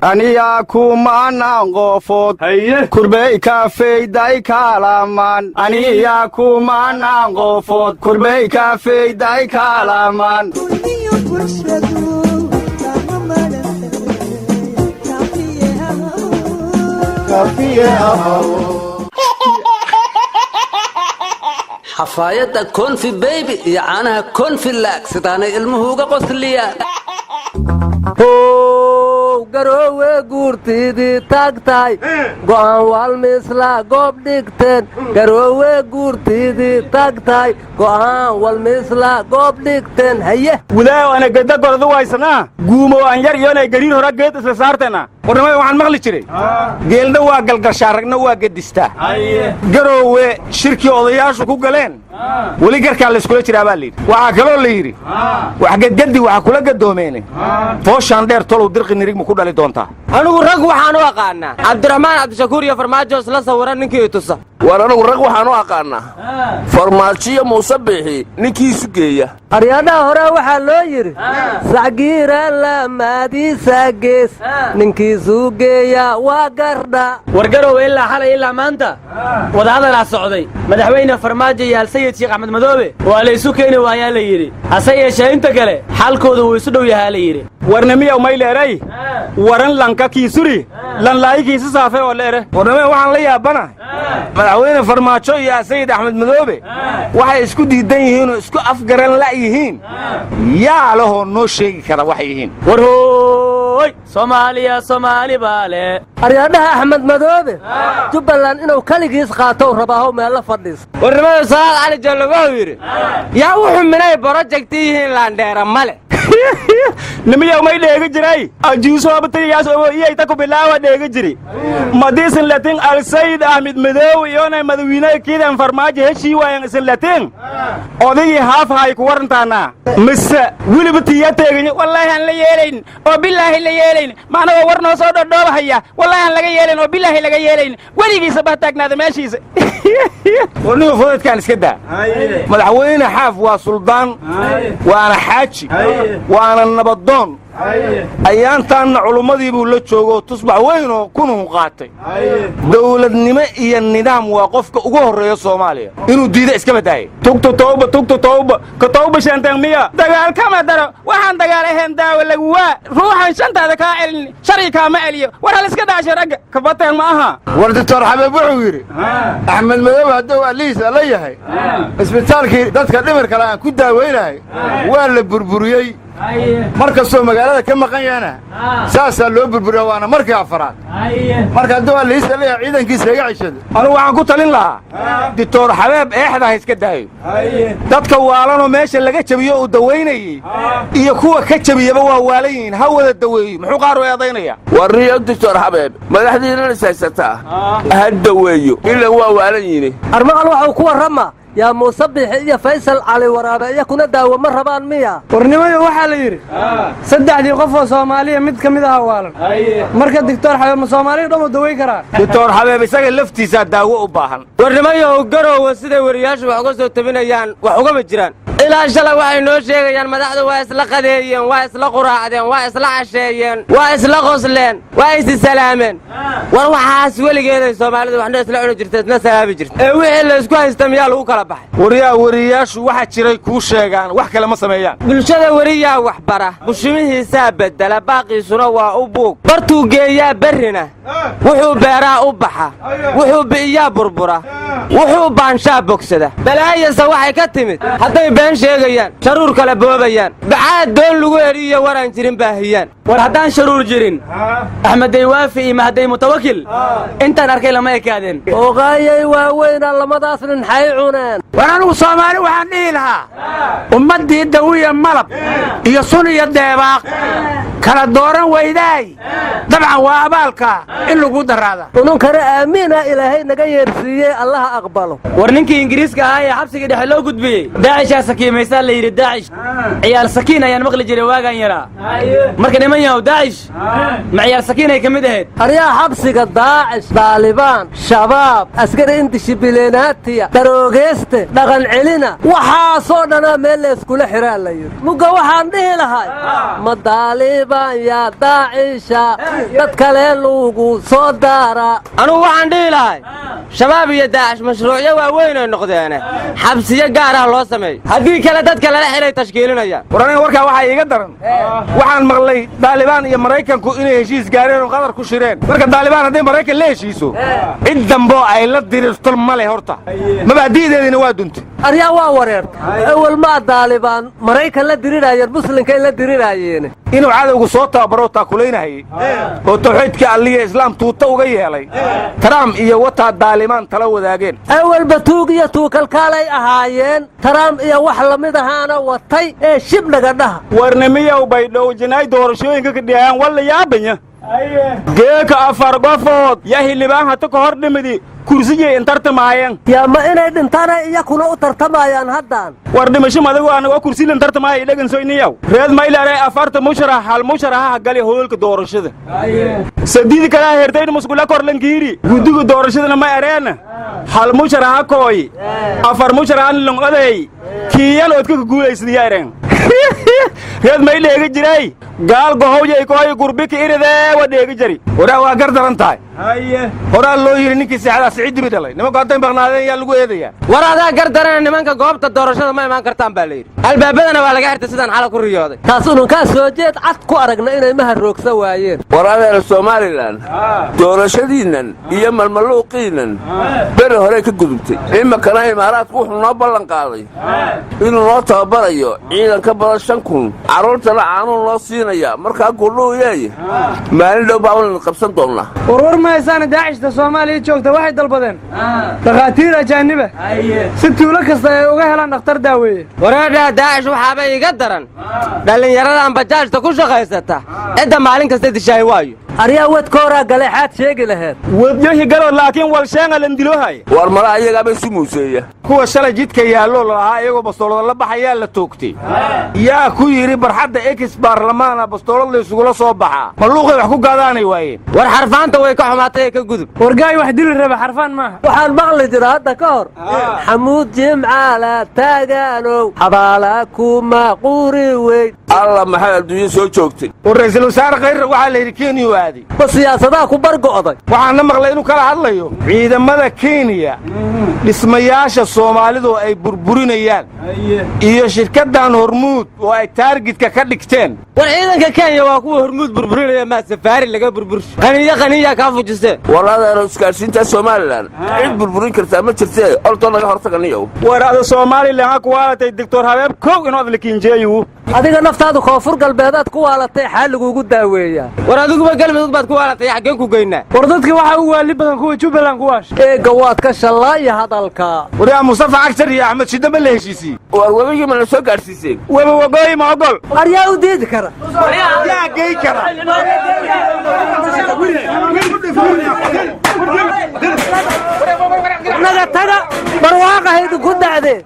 aniyaa kumanaan qofood kurbey kaafeyday kaalamaan aniyaa kumanaan qofood kurbey kaafeyday kaalamaan xafaayadda konfi baby iyo caanaha konfi laag sidaanay ilmuhu uga qosliyaan garoowe guurtiidii taagtahay go'aan walmiisla goob dhigteen garoowe guurtiidii taagtahay go'aan walmiisla goob dhigteen haye wulaaw ana gedda gordu waysanaa guumo aan yar iyoonay gariir hora geed isla saarteena warnamada waxaan maqli jiray geelna waa galgashaa ragna waa gedistaa garoowe shirkii odayaashu ku galeen weli garkaa layskula jiraa baa layidhi waxaa kaloo la yidhi wax gedgedi waxa kula gadoomeene fooshaan dheer tolow dirqi nirigma ku dhali doontaa anigu rag waxaan u aqaanaa cabdiraxmaan cabdishakuur iyo farmaajo isla sawiran ninkii tusa war anigu rag waxaan u aqaanaa farmaajiyo muuse biixi ninkii isu geeya aryaadhaha hore waxaa loo yidhi sacgiira lamaadiisa gees ninkiisuu geeya waa gardha wargarowe ilaa xalay ilaa maanta wadahadalaa socday madaxweyne farmaajo iyo halsayid sheekh axmed madoobe waa la isu keeni waayaa la yidhi hase yeeshee inta kale xalkooda wuu isu dhow yahaa la yidhi warnamiyaw mayleeray waran lanka kiisuri lan laayikiisa saafe oo leere warnamee waxaan la yaabana madaxweyne farmaajo iyo sayid axmed madoobe waxay isku diidan yihiin oo isku afgaran la'yihiin yaa lahoo noo sheegi kara waxay yihiin warhooy soomaaliya soomaali baa le aryaadhaha axmed madoobe jubbaland inuu keligiis qaatow rabaahow meella fadhiis warnimada salaad cali jallo wuxuu yidhi yaa wuxuu minay borojekti yihiin laandheera male nimiyaw may dheega jiray ajuusoobatagayaas ogo iyayta ku bilaawa dheega jiri madiisin latin alsayid ahmed madoowe iyoonay madawiinay kiidan farmaajo heshii waayan isin latin odaygii haafhaay ku warantaanaa mise weliba tiyaa teeganya wallaahi aan la yeelayn oo bilaahi la yeelayn macnagoo war noo soo dhodhoobahaya wallaahi aan laga yeelayn oo bilaahi laga yeelayn weligiisa baa taagnaada meeshiisa warnigu fudeedkaan iska daa madaxweyne xaaf waa suldaan waana xaaji waana nabadoon ayaantaanna culummadii buu la joogoo tusbax weynoo kunuhu qaatay dawladnimo iyo nidaam waa qofka ugu horreeya soomaaliya inuu diida iska baddaayay tugtu tawba ka tawba shantan miya dagaal kama daro waxaan dagaal ahayn daawo lagu waa ruuxan shantaada kaa celin sharci kaama celiyo war hal iska daashay ragga kabateen ma aha war doctor xabeeb wuxuu yidhi axmed madoobe hadduu alihiisa la yahay isbitaalkii dadka dhimir kale aan ku daaweynahay waa la burburiyey mar kastoo magaalada ka maqan yahana saasaa loo burburiya waana markii afaraad marka hadduu alihiisa la yahay ciidankiisa iga ceshado anugu waxaan ku talin lahaa doctor xabeeb eexda ha iska daayo dadka waalanoo meesha laga jabiyo uu dawaynayey iyo kuwa ka jabiyaba waa waalan yihiin ha wada daweeyo muxuu qaar u eedaynaya warniyo doctor xabeeb madaxdiinana is haysataa ha daweeyo ilan waa waalan yini armaqal waxuu ku warrama yaa muuse biixi iyo faysal cali waraabe iyakuna daawo ma rabaan miya warnimayo waxaa la yidhi saddexdii qof oo soomaaliya mid ka mid aha waalan marka doctor xabeeb ma soomaaliya dhan u dawayn karaan doctor xabeeb isaga laftiisaa daawo u baahan warnimayo garoowe siday wariyaashu wax uga soo tabinayaan wax ugama jiraan ilaa shalay waxay noo sheegayaan madaxdu waa isla qadeeyeen waa isla quraacdeen waa isla casheeyeen waa isla qosleen waa isi salaameen war waxaas weligeeday soomaalidu waxna isla cuni jirta isna salaami jirta wixii la isku haysta miyaa lagu kala wariyaashu waxa jiray kuu sheegaan wax kale ma sameeyaan bulshada weriyaa wax bara bushimihiisaa bedela baaqiisuna waa u buug bartuu geeyaa berrina wuxuu beeraa u baxa wuxuu bi'iyaa burbura wuxuu baanshaa bogsada balaayasa waxay ka timid hadday been sheegayaan sharuur kale boobayaan bacaad doon lagu heriyo waraan jirin baahiyaan war haddaan sharuur jirin axmedday waafi iyo mahadday mutawakil intaan arkay lama ekaadeen oqaayay waaweyna lamadaas nin xay cuneen war anugu soomaali waxaan dhihi lahaa ummaddii dawiya malab iyo sun iyo deebaaq kala dooran weydaay dabcan waa abaalka in lagu daraada ununkana aamiina ilaahay naga yeersiiyey allaha aqbalo war ninkii ingiriiska ahaa ee xabsigii dhexe loo gudbiyey daacishaa sakiimaysaa la yidhi daacish ciyaal sakiin ayaan maqli jiray waagaan yaraa marka niman yahow daacish ma ciyaal sakiin ay ka mid ahayd aryaa xabsiga daacish daalibaan shabaab askari indishibileenaatiya daroogeeste dhaqan celina waxaasoo dhanaa meel layskula xiraa la yidhi mugga waxaan dhihi lahay ma daaliba daalibaan yaa daaciisha dad kale luugu soo daara anugu waxaan dhihi lahay shabaab iyo daacish mashruucyo waaweyn ay noqdeene xabsiyo gaaraha loo sameeyo haddii kale dadka lala xilay tashkiilinayaan war aniga warkaa waxaa iiga daran waxaan maqlay daalibaan iyo maraykanku inay heshiis gaareen oo qadar ku shireen marka daalibaan hadday maraykan la heshiiso cid damboo ay la dirirto ma leh horta mabaadi'deediina waa duntay aryaa waa wareerta awal maa daalibaan maraykan la dirirayeen muslimkay la diriraayeene inuu cadowgu soo tababaro taakulaynahayey oo tawxiidkii alliya islaam tuuta uga yeelay trump iyo wataa daalibaan tala wadaageen awalba tuug iyo tuukalkaalay ahaayeen trump iyo wax lamid ahaana watay ee shibnaga dhaha warnimiyow bay dhowjinay doorashooyinka ka dhiyaan walla yaabanya geeka afar qofood yaa hildhibaan hata ka hor dhimidi kursiyay intartamaayeen yaa ma inay dhintaana iyakuna u tartamayaan haddaan war dhimasho madagu anago kursilan tartamaya idhagansoyniyaw reed maylare afarta musharax hal musharaxa gali hoolka doorashada sadiidi kalaa hertayna muskula korlankiiri guddiga doorashadana ma ereena hal musharaxa kooy afar musharaxan long oday kiyan oodka ka guulaysadiya ereen reed may dheegi jiray gaal gohowyay kooy gurbiki iridee wa dheegi jari waraa waa gar daran tahay horaa loo yidhi ninkii seexdaa siciid dibi dhalay nimanku hadday maqnaadeen yaa lagu eedayaa war adaa gar darana nimanka goobta doorashada ma imaan kartaan baa layidhi albaabadana waa laga xirtay sidaan xala ku riyooday taas ununkaa soo jeed cad ku aragna inay maharoogsa waayeen war adeer somalilan doorashadiinnan iyo malmaluuqiinnan beri horey ka gudubtay iminkana imaaraadku wuxuu noo ballan qaaday inuu noo tababarayo ciidan ka badan 5,000 carruurtana caanuun loo siinaya markaa gudhuu yeeye maalin dhow baabanan qabsan doonnaa warwar mahaysaana daacishta soomaaliya joogta waxay dalbadeen dhakhaatiir ajaaniba si tuulo kasta ay uga helaan dhakhtar daaweeye wareedhaa daacish waxaaba iga daran dhallinyaradan bajaajta ku shaqaysata cidda maalin kasta dishaahi waayo aryaa wadkooraa galeexaad sheegi laheed wadyohi galo laakiin walsheenga landiloohay war malaha iyagaaba isu muuseeya kuwa shalay jidka yaalloo lalahaa iyagoo bastoolada la baxayaa la toogtay yaa ku yidhi barxadda ekis baarlamaana bastoolad laysugula soo baxaa maluuqay wax ku gaadaanay waayeen war xarfaanta way ka xumaatay ee ka gudub wargaay wax dili raba xarfaan maaha waxaan maqli jira hadda ka hor xamuud jimcaala taagaanow xabaala kuma quri weyn alla maxay adduunyo soo joogtay war ra'iisul wasaare khayra waxaa la yidhi kenya aaday ma siyaasadaha ku bargo'day waxaana maqlay inuu kala hadlayo ciidamada kenya dhismayaasha soomaalidu ay burburinayaan iyo shirkaddan hormuud oo ay taargidka ka dhigteen war ciidanka kenya waa kuwa hormuud burburinaya maa safaari laga burbursho qaniya kaa fujisee war adeero isgaadhsiinta somalilan cid burburin kartaa ma jirtee ortoo naga hortaganiyow war ada somalilan ha ku waalatay doctor habeeb kow inood lakiinjeeyu adiga naftaadu koonfur galbeedaad ku waalatay xaa lagugu daaweeyaa war adiguba galmudug baad ku waalatay xaggeen ku geynaa war dadka waxaa u waali badan kuwa jubbaland ku waasha eegga waad ka shallaaya hadalka waryaa mustafa cagtar iyo axmed shidda ma la heshiisiye war webigii mana soo gaadhsiiseen weba wagooyi ma ogol aryaa u diidi kara yaa gey kara naga taga barwaaqahaydinku dacdeen